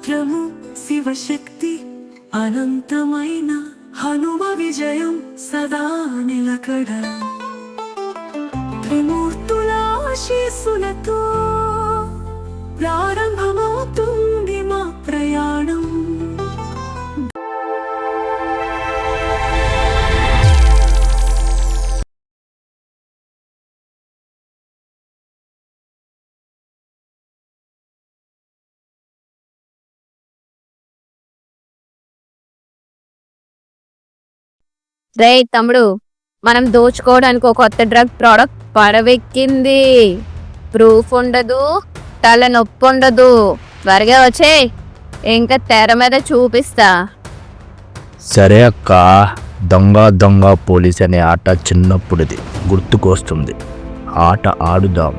మంత్రము శివశక్తి అనంతమైన హనుమ విజయం సదా నిలకడ త్రిమూర్తుల ఆశీస్సులతో ప్రారంభమవుతుంది మా ప్రయాణం. రే తమ్ముడు, మనం దోచుకోవడానికి ఒక కొత్త డ్రగ్ ప్రోడక్ట్ పడవెక్కింది. ప్రూఫ్ ఉండదు, తల నొప్పి ఉండదు. త్వరగా వచ్చే, ఇంకా తెర మీద చూపిస్తా. సరే అక్క, దొంగ దొంగ పోలీస్ అనే ఆట చిన్నప్పుడుది గుర్తుకొస్తుంది. ఆట ఆడుదాం.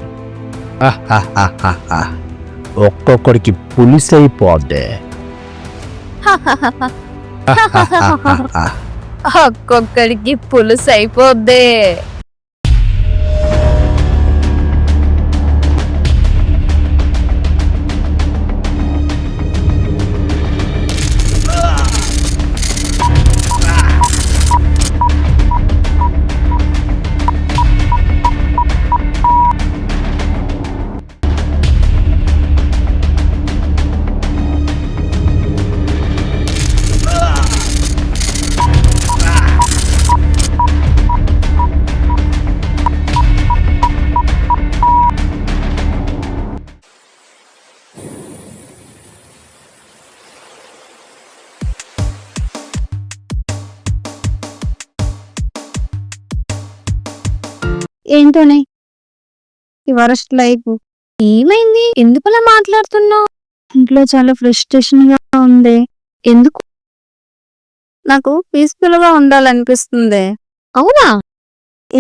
ఒక్కొక్కడికి పులిస్ అయిపోద్ది. ఒక్కొక్కడికి పులుసు అయిపోద్ది. ఏంటోనే ఈ వరస్ట్ లైఫ్. ఏమైంది? ఎందుకలా మాట్లాడుతున్నావు? ఇంట్లో చాలా ఫ్రస్ట్రేషన్ గా ఉంది. ఎందుకు? నాకు పీస్ఫుల్ గా ఉండాలనిపిస్తుంది. అవునా?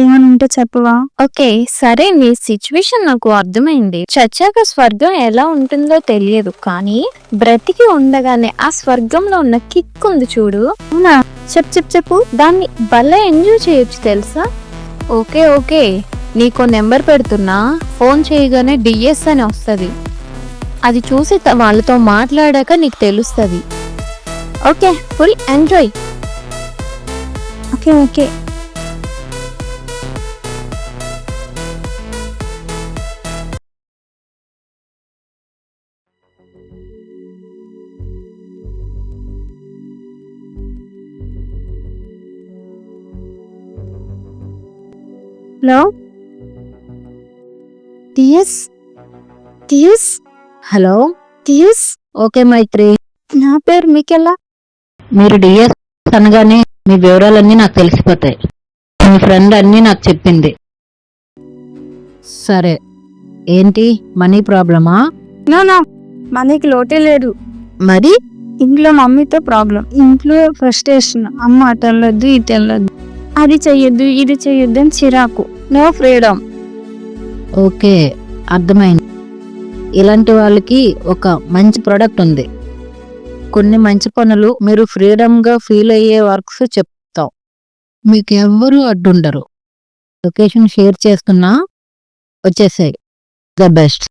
ఏమని ఉంటే చెప్పవా? ఓకే సరే, నీ సిచ్యువేషన్ నాకు అర్థమైంది. చచ్చాక స్వర్గం ఎలా ఉంటుందో తెలియదు, కానీ బ్రతికి ఉండగానే ఆ స్వర్గంలో ఉన్న కిక్ ఉంది చూడు. అవునా? చెప్పు. దాన్ని భలే ఎంజాయ్ చేయొచ్చు తెలుసా? ఓకే ఓకే, నీకో నెంబర్ పెడుతున్నా. ఫోన్ చేయగానే డిఎస్ అని వస్తుంది. అది చూసి వాళ్ళతో మాట్లాడాక నీకు తెలుస్తుంది. Okay, full enjoy. Okay. Hello TS. Hello TS. Okay Maitri, నా పేరు మీకెలా? మీరు డిఎస్ అనగానే మీ వివరాలన్నీ నాకు తెలిసిపోతాయి. మీ ఫ్రెండ్ అన్నీ నాకు చెప్పింది. సరే, ఏంటి మనీ ప్రాబ్లమా? నా మనీకి లోటే లేదు. మరి ఇంట్లో మమ్మీతో ప్రాబ్లం. ఇంట్లో ఫ్రస్ట్రేషన్. అమ్మ అటు వెళ్ళొద్దు, ఇటు వెళ్ళొద్దు, అది చెయ్యొద్దు, ఇది చెయ్యొద్దు అని చిరాకు. No freedom. ఓకే, అర్థమైంది. ఇలాంటి వాళ్ళకి ఒక మంచి ప్రోడక్ట్ ఉంది. కొన్ని మంచి పనులు మీరు ఫ్రీడమ్గా ఫీల్ అయ్యే వర్క్స్ చెప్తాం. మీకు ఎవ్వరూ అడ్డుండరు. లొకేషన్ షేర్ చేస్తున్నా, వచ్చేసాయి. The best.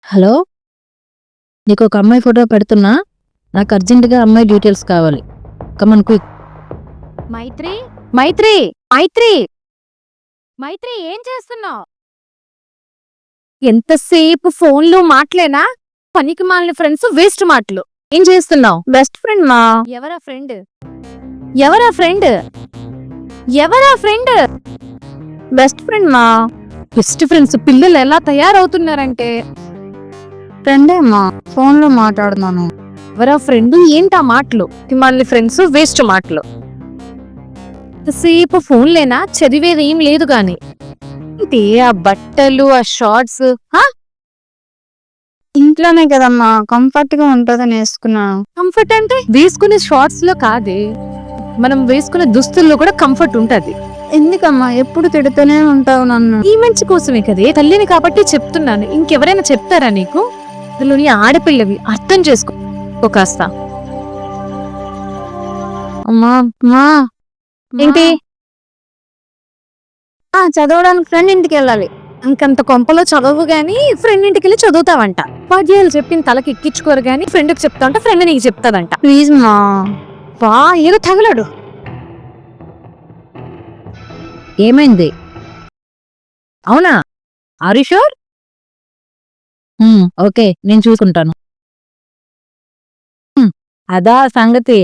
హలో, నీకు ఒక అమ్మాయి ఫోటో పెడుతున్నా. నాకు అర్జెంటుగా అమ్మాయి డీటెయిల్స్ కావాలి. Come on quick. మైత్రి మైత్రి మైత్రి మైత్రి, ఏం చేస్తున్నావు? ఎంతసేపు ఫోన్లో మాటలేనా? పనికి మాలిన ఫ్రెండ్స్, వేస్ట్ మాటలు. ఏం చేస్తున్నావు? బెస్ట్ ఫ్రెండ్ మా. ఎవరా ఫ్రెండ్? ఎవరా ఫ్రెండ్? ఎవరా ఫ్రెండ్? బెస్ట్ ఫ్రెండ్ మా. బెస్ట్ ఫ్రెండ్స్ పిల్లలు ఎలా తయారవుతున్నారంటే. ఫ్రెండే మా, ఫోన్ లో మాట్లాడుతున్నాను. ఎవరా ఫ్రెండ్? ఏంటా మాటలు? మళ్ళీ ఫ్రెండ్స్, వేస్ట్ మాటలు. సేపు ఫోన్లేనా? చదివేది ఏం లేదు గాని. ఇది ఆ బట్టలు, ఆ షార్ట్స్. ఇంట్లోనే కదమ్మా, కంఫర్ట్ గా ఉంటుందని వేసుకున్నాను. కంఫర్ట్ అంటే వేసుకునే షార్ట్స్ లో కాదే, మనం వేసుకునే దుస్తుల్లో కూడా కంఫర్ట్ ఉంటది. ఎందుకమ్మా ఎప్పుడు తిడుతూనే ఉంటావు నన్ను? ఈ మంచి కోసమే కదే, తల్లిని కాబట్టి చెప్తున్నాను. ఇంకెవరైనా చెప్తారా నీకు? అందులోని ఆడపిల్లవి, అర్థం చేసుకో కాస్త. అమ్మా ఏంటి? చదవడానికి ఫ్రెండ్ ఇంటికి వెళ్ళాలి. ఇంకంత కొంపలో చదవవు గాని ఫ్రెండ్ ఇంటికి వెళ్ళి చదువుతావంట. ఉపాధ్యాయులు చెప్పిన తలకి ఎక్కించుకోరు గాని ఫ్రెండ్కి చెప్తా ఉంటే ఫ్రెండ్ నీకు చెప్తాదంట. ప్లీజ్ మా. వా ఏదో తగలడు. ఏమైంది? అవునా? Are you sure? ఓకే, నేను చూసుకుంటాను. అదా సంగతి.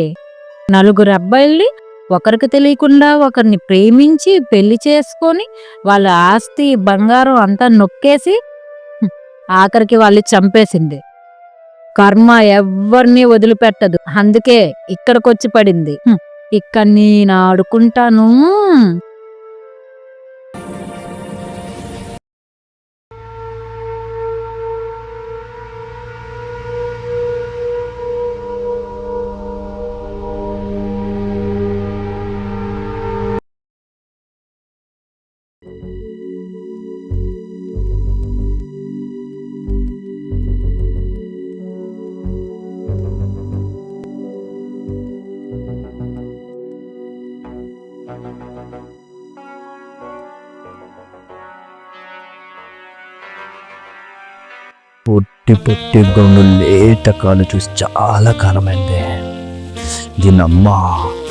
నలుగురు అబ్బాయిల్ని ఒకరికి తెలియకుండా ఒకరిని ప్రేమించి పెళ్లి చేసుకొని వాళ్ళ ఆస్తి బంగారం అంతా నొక్కేసి ఆఖరికి వాళ్ళు చంపేసింది. కర్మ ఎవ్వరిని వదిలిపెట్టదు. అందుకే ఇక్కడికొచ్చి పడింది. ఇక్కడ నేను ఆడుకుంటాను. పొట్టి పొట్టి గౌను లేత కాలు చూసి చాలా కాలమైంది. దీన్ని అమ్మ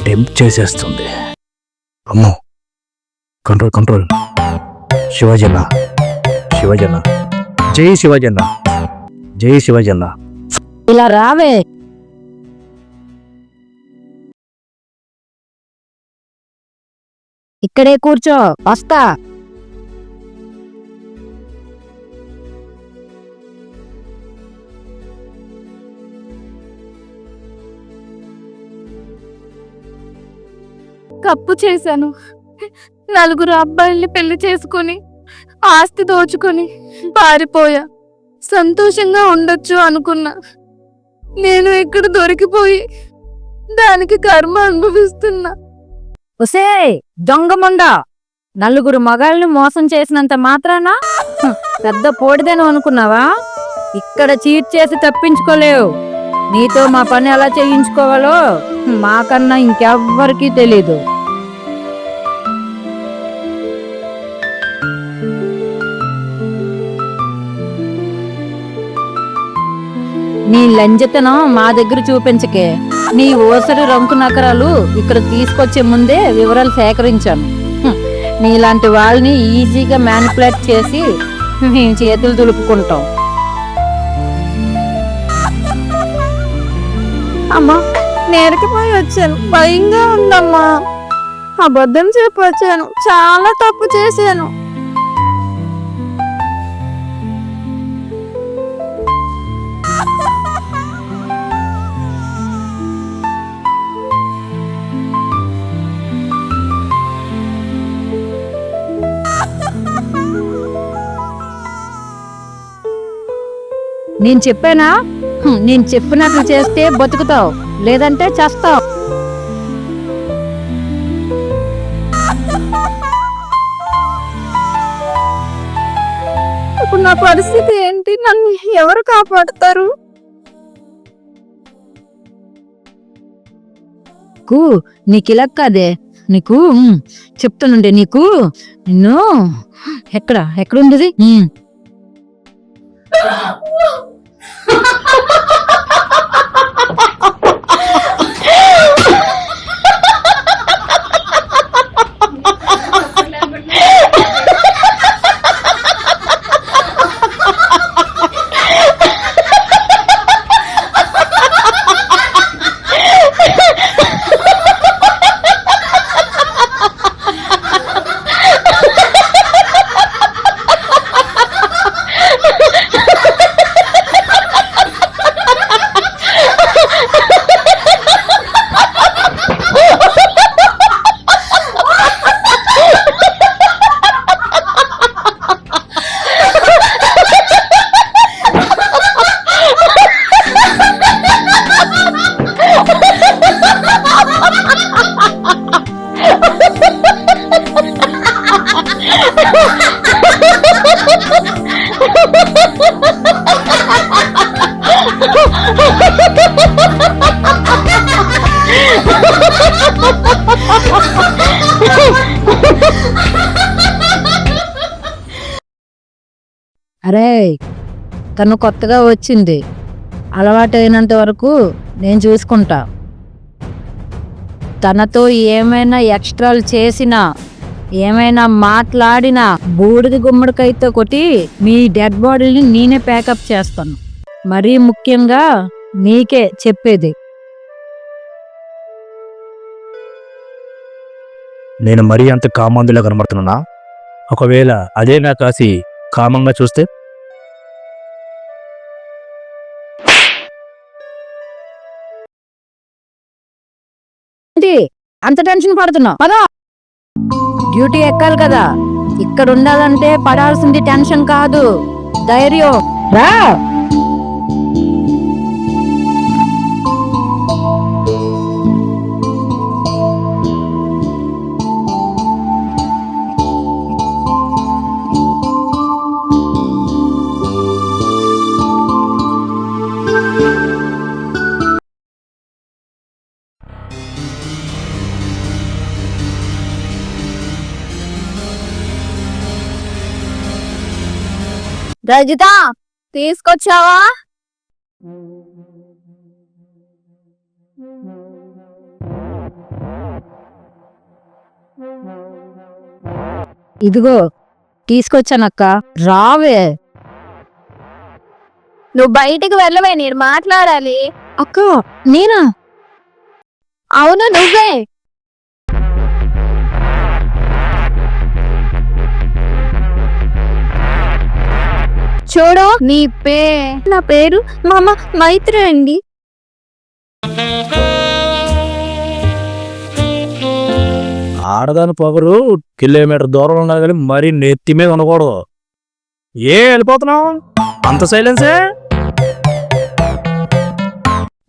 టెంప్ట్ చేసేస్తుంది. అమ్మో, కంట్రోల్ కంట్రోల్. శివజన శివజన, జై శివజన, జై శివజన. ఇలా రావే. ఇక్కడే కూర్చో, వస్తా. తప్పు చేశాను. నలుగురు అబ్బాయిల్ని పెళ్లి చేసుకుని ఆస్తి దోచుకొని పారిపోయా. సంతోషంగా ఉండొచ్చు అనుకున్నా. నేను ఇక్కడ దొరికిపోయి దానికి కర్మ అనుభవిస్తున్నా. ఒసే దొంగమండ, నలుగురు మగాళ్ళని మోసం చేసినంత మాత్రాన పెద్ద పోడిదేను అనుకున్నావా? ఇక్కడ చీట్ చేసి తప్పించుకోలేవు. నీతో మా పని ఎలా చేయించుకోవాలో మాకన్నా ఇంకెవ్వరికీ తెలీదు. నీ లంజతనం మా దగ్గర చూపించకే. నీ ఓసరి రంకు నకరాలు ఇక్కడ తీసుకొచ్చే ముందే వివరాలు సేకరించాను. నీలాంటి వాళ్ళని ఈజీగా మ్యానిపులేట్ చేసి మేము చేతులు దులుపుకుంటాం. అమ్మా, నేరకిపోయి వచ్చాను. భయంగా ఉందమ్మా. అబద్ధం చెప్పి వచ్చాను. చాలా తప్పు చేశాను. నేను చెప్పానా? నేను చెప్పినట్లు చేస్తే బతుకుతావు, లేదంటే చేస్తావు. ఇప్పుడు నా పరిస్థితి ఏంటి? నన్ను ఎవరు కాపాడుతారు? నీకు ఇలా కాదే. నీకు చెప్తానుండే. నీకు నిన్ను ఎక్కడుండేది? అరే తను కొత్తగా వచ్చింది, అలవాటైనంత వరకు నేను చూసుకుంటా. తనతో ఏమైనా ఎక్స్ట్రాలు చేసినా ఏమైనా మాట్లాడినా బూడిద గుమ్మడికాయతో కొట్టి మీ డెడ్ బాడీని నేనే ప్యాకప్ చేస్తాను. మరీ ముఖ్యంగా నీకే చెప్పేది. నేను మరీ అంత కామందులా కనబడుతున్నా? ఒకవేళ అదే నా కాసి కామంగా చూస్తే? ఏంటి అంత టెన్షన్ పడుతున్నావు? పదా, డ్యూటీ ఎక్కాలి కదా. ఇక్కడ ఉండాలంటే పడాల్సింది టెన్షన్ కాదు, ధైర్యం. రా. రజిత, తీసుకొచ్చావా? ఇదిగో తీసుకొచ్చానక్క, రావే. నువ్వు బయటికి వెళ్ళవే, నేను మాట్లాడాలి. అక్క నేనా? అవును నువ్వే. చూడు, నా పేరు మైత్రి అండి. ఆడదాని పొగరు కిలోమీటర్ దూరంలో ఉన్నారు కానీ మరీ నెత్తి మీద ఉండకూడదు. వెళ్ళిపోతున్నావు అంత సైలెన్సే?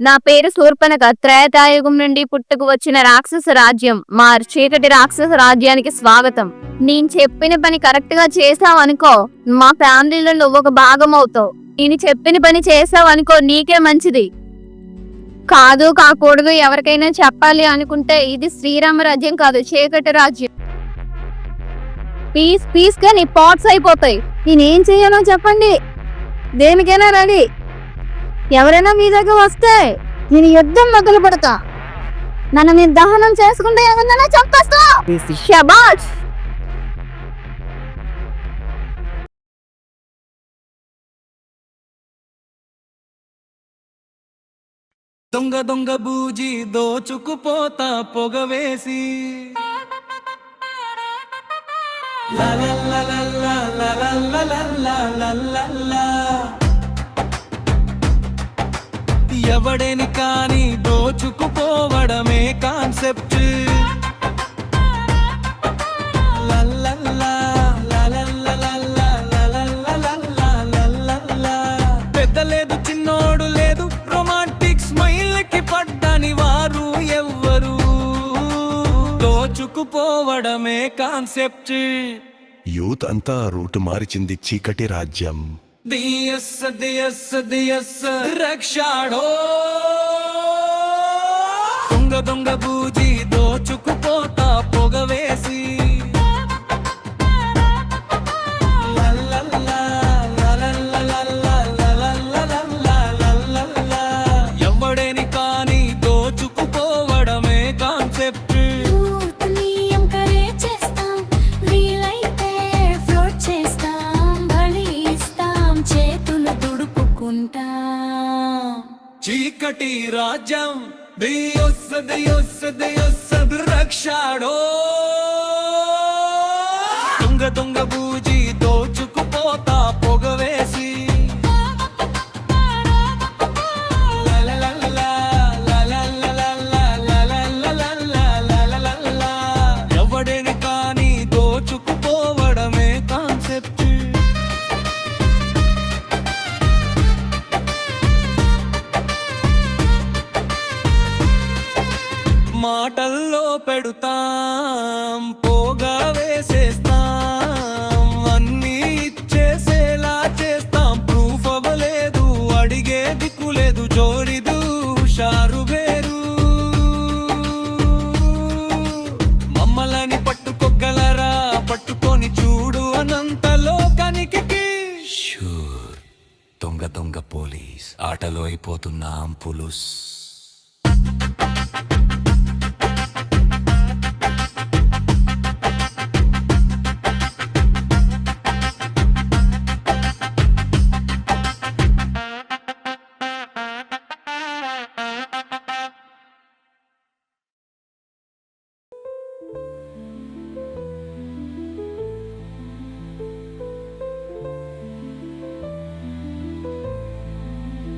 నా పేరు శూర్పణఖ. త్రేతాయుగం నుండి పుట్టుకు వచ్చిన రాక్షస రాజ్యం మా చీకటి రాక్షస రాజ్యానికి స్వాగతం. నేను చెప్పిన పని కరెక్ట్ గా చేసావనుకో మా ఫ్యామిలీలో నువ్వు ఒక భాగం అవుతావు. నేను చెప్పిన పని చేసావనుకో నీకే మంచిది. కాదు కాకూడదు ఎవరికైనా చెప్పాలి అనుకుంటే ఇది శ్రీరామ రాజ్యం కాదు, చీకటి రాజ్యం. పీస్ గా నీ పాట్స్ అయిపోతాయి. నేనేం చెయ్యాలో చెప్పండి, దేనికైనా రెడీ. ఎవరైనా మీ దగ్గర వస్తే నేను యుద్ధం మొదలు పెడతా. నన్ను నేను దహనం చేసుకుంటే ఎవరైనా చంపేస్తా. శబాష్. దొంగ దొంగ బూజి దోచుకుపోతా పొగవేసి, ఎవడేని కాని దోచుకుపోవడమే కాన్సెప్ట్. పెద్ద లేదు చిన్నోడు లేదు, రొమాంటిక్ స్మైల్ కి పడ్డని వారు ఎవ్వరు. దోచుకుపోవడమే కాన్సెప్ట్. యూత్ అంతా రూటు మార్చింది చీకటి రాజ్యం. రక్షాడో దొంగ దొంగ బూజి దోచుకుపోతా పొగవేసి, ఎవడేని కాని దోచుకుపోవడమే కాన్సెప్ట్. చీకటి రాజ్యం రక్షాడో దొంగ దొంగ బూజి దోచుకుపోతా పొగవేసి, ఎవడేని కాని దోచుకుపోవడమే కాన్సెప్ట్. మాటల్లో పెడుతాం, పోగా వేసేస్తాం, అన్నీ ఇచ్చేసేలా చేస్తాం. ప్రూఫ్ అవ్వలేదు, అడిగే దిక్కులేదు, జోరిదు షారు వేరు. మమ్మల్ని పట్టుకోగలరా, పట్టుకొని చూడు అనంత లోకానికి. అయిపోతున్నాం పులుస్.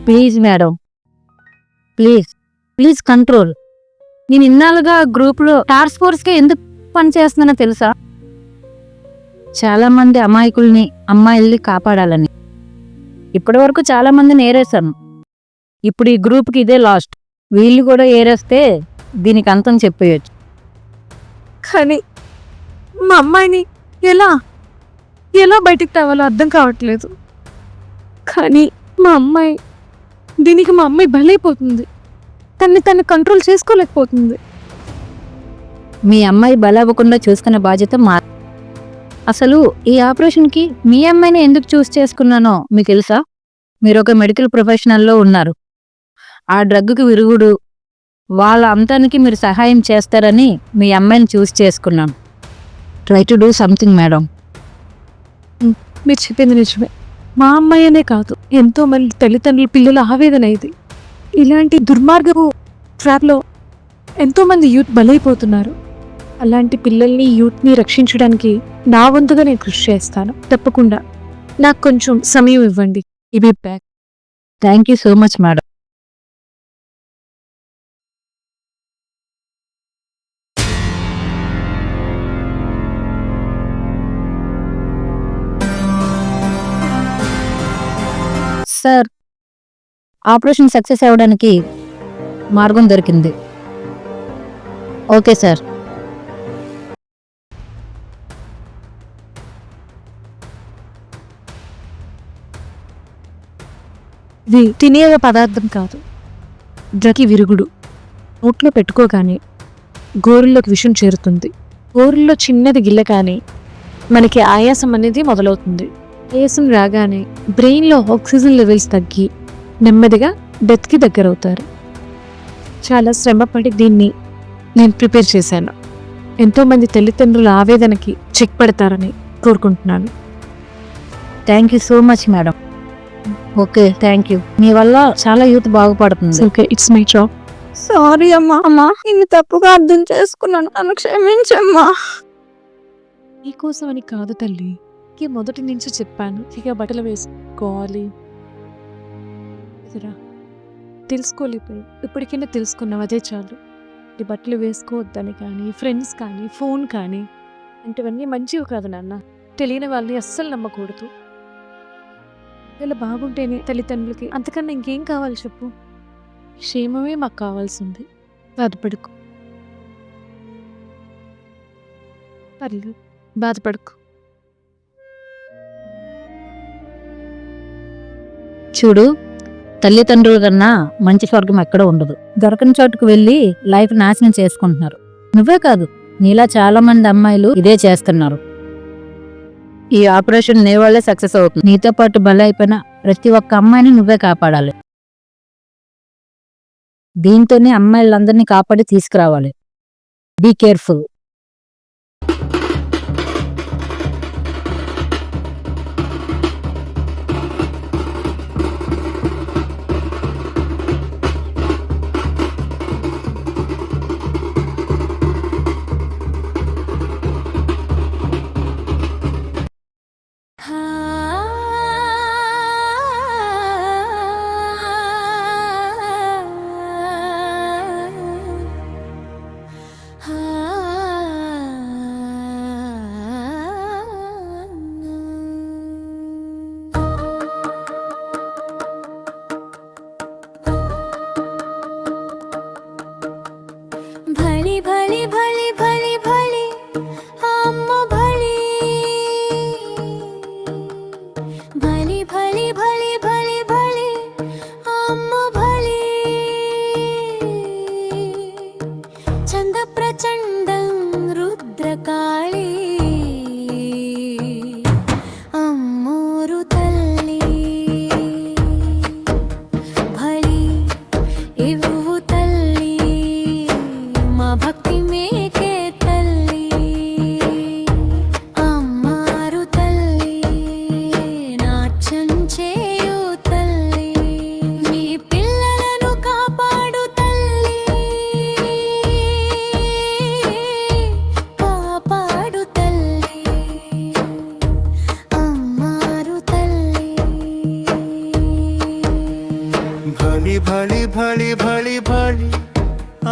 Please madam, please please control. నేను ఇన్నాళ్ళుగా గ్రూప్లో టాస్క్ ఫోర్స్కే ఎందుకు పనిచేస్తున్నానో తెలుసా? చాలామంది అమాయకుల్ని అమ్మాయిల్ని కాపాడాలని. ఇప్పటి వరకు చాలామందిని ఏరేశాను. ఇప్పుడు ఈ గ్రూప్కి ఇదే లాస్ట్. వీళ్ళు కూడా ఏరేస్తే దీనికి అంతం చెప్పేయచ్చు. కానీ మా అమ్మాయిని ఎలా ఎలా బయటికి తేవాలో అర్థం కావట్లేదు. కానీ మా అమ్మాయి దీనికి మా అమ్మాయి బలైపోతుంది. తను కంట్రోల్ చేసుకోలేకపోతుంది. మీ అమ్మాయి బలవ్వకుండా చూసుకునే బాధ్యత మా. అసలు ఈ ఆపరేషన్కి మీ అమ్మాయిని ఎందుకు చూస్ చేసుకున్నానో మీకు తెలుసా? మీరు ఒక మెడికల్ ప్రొఫెషనల్లో ఉన్నారు. ఆ డ్రగ్కి విరుగుడు వాళ్ళ అంతానికి మీరు సహాయం చేస్తారని మీ అమ్మాయిని చూస్ చేసుకున్నాను. Try to do something madam. మీరు చెప్పింది నిజమే. మా అమ్మాయి అనే కాదు, ఎంతో మంది తల్లిదండ్రుల పిల్లల ఆవేదన ఇది. ఇలాంటి దుర్మార్గపు ట్రాప్లో ఎంతోమంది యూత్ బలైపోతున్నారు. అలాంటి పిల్లల్ని యూత్ని రక్షించడానికి నా వంతుగా నేను కృషి చేస్తాను. తప్పకుండా నాకు కొంచెం సమయం ఇవ్వండి. ఇవి back. Thank you so much madam. Sir, operation success అవ్వడానికి మార్గం దొరికింది. Okay sir. ఇది తినే పదార్థం కాదు, డ్రగ్కి విరుగుడు. నోట్లో పెట్టుకోగానే గోరుల్లోకి విషం చేరుతుంది. గోరుల్లో చిన్నది గిల్లగానే మనకి ఆయాసం అనేది మొదలవుతుంది. ఆయాసం రాగానే బ్రెయిన్లో ఆక్సిజన్ లెవెల్స్ తగ్గి నెమ్మదిగా డెత్కి దగ్గరవుతారు. చాలా శ్రమపడి దీన్ని నేను ప్రిపేర్ చేశాను. ఎంతోమంది తల్లిదండ్రుల ఆవేదనకి చెక్ పెడతారని కోరుకుంటున్నాను. Thank you so much madam. Okay, thank you. మీ వల్ల చాలా యూత్ బాగుపడుతుంది. Okay, it's my job. Sorry అమ్మా, ఇన్ని తప్పుగా అర్థం చేసుకున్నాను, నన్ను క్షమించమ్మా. నీకోసం అని కాదు తల్లి, మొదటి నుంచి చెప్పాను. ఇక బట్టలు వేసుకోవాలి తెలుసుకోలేకపోయి ఇప్పటికైనా తెలుసుకున్నావు, అదే చాలు. ఈ బట్టలు వేసుకోవద్దని కానీ, ఫ్రెండ్స్ కానీ, ఫోన్ కానీ అంటివన్నీ మంచివి కాదు నాన్న. తెలియని వాళ్ళని అస్సలు నమ్మకూడదు. ఇలా బాగుంటేనే తల్లిదండ్రులకి అంతకన్నా ఇంకేం కావాలి చెప్పు? క్షేమమే మాకు కావాల్సింది. బాధపడుకు, పర్లేదు, బాధపడుకు. చూడు, తల్లిదండ్రుల కన్నా మంచి స్వర్గం ఎక్కడ ఉండదు. దొరకని చోటుకు వెళ్ళి లైఫ్ నాశనం చేసుకుంటున్నారు. నువ్వే కాదు, నీలా చాలా మంది అమ్మాయిలు ఇదే చేస్తున్నారు. ఈ ఆపరేషన్ నీ వాళ్ళే సక్సెస్ అవుతుంది. నీతో పాటు బలి అయిపోయిన ప్రతి ఒక్క అమ్మాయిని నువ్వే కాపాడాలి. దీంతోనే అమ్మాయిలందరినీ కాపాడి తీసుకురావాలి. Be careful. ah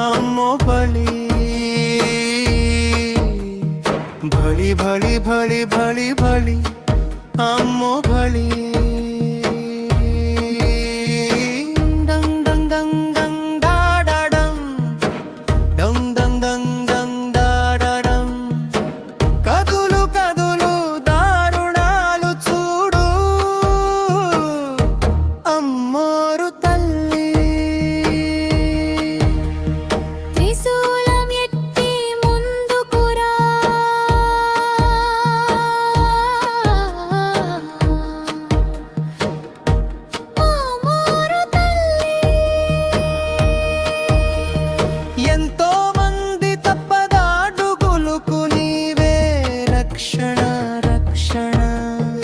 అమ్మో బలి భలి భలి భలి భలి భలి అమ్మో బలి డంగ్ డంగ్ డంగ్ డంగ్ డాడడం డంగ్ డంగ్ డంగ్ డంగ్ డాడడం కదులు కదులు దారుణాలు చూడు అమ్మోరు తల్లి త్రిశూలం ఎత్తి ముందుకురా అమ్మోరు తల్లి ఎంతో మంది తప్పదాడుగులకు నీవే రక్షణ రక్షణ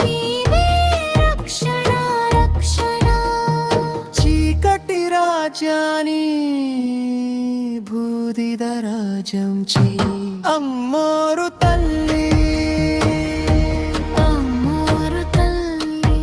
నీవే రక్షణ రక్షణ చీకటి రాజాని బూదిద రాజం చెయ్యి అమ్మోరు తల్లి అమ్మోరు తల్లి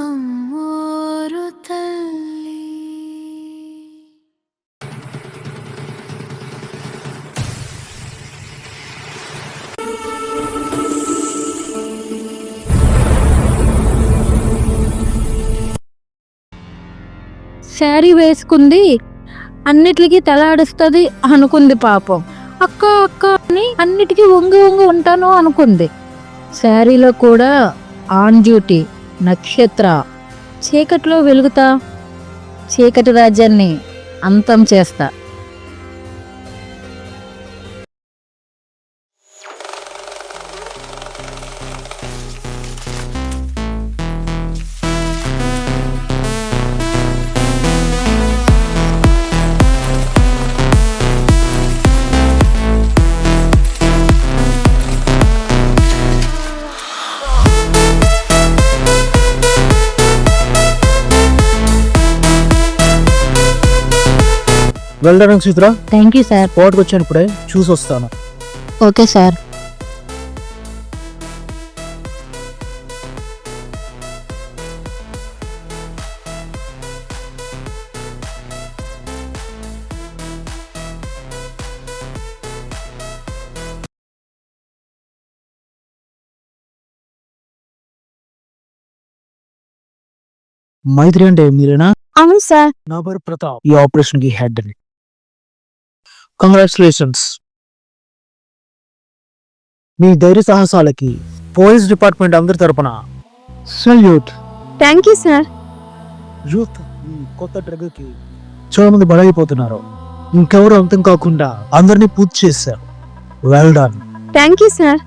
అమ్మోరు తల్లి శారీ వేసుకుంది, అన్నిటికీ తలాడిస్తుంది అనుకుంది పాపం. అక్క అక్క అని అన్నిటికీ వంగి వంగి ఉంటాను అనుకుంది. శారీలో కూడా ఆన్ డ్యూటీ నక్షత్ర. చీకట్లో వెలుగుతా, చీకటి రాజ్యాన్ని అంతం చేస్తా. వెళ్ళడానికి చిత్ర థ్యాంక్ యూ సార్. కోటకు వచ్చాను, ఇప్పుడే చూసి వస్తాను. Okay sir. మైత్రి అంటే మీరేనా? అవును సార్. నా పేరు ప్రతాప్, ఈ ఆపరేషన్ కి హెడ్ అని. కంగ్రాచులేషన్స్. మీ ధైర్య సాహసాలకి పోలీస్ డిపార్ట్మెంట్ అందరి తరపున salute. Thank you sir. Youth ఈ కొత్త డ్రగ్ కి చాలా మంది బలైపోతున్నారు. ఇంకెవరు అంతం కాకుండా అందరినీ పూర్తి చేశారు. Well done. Thank you sir.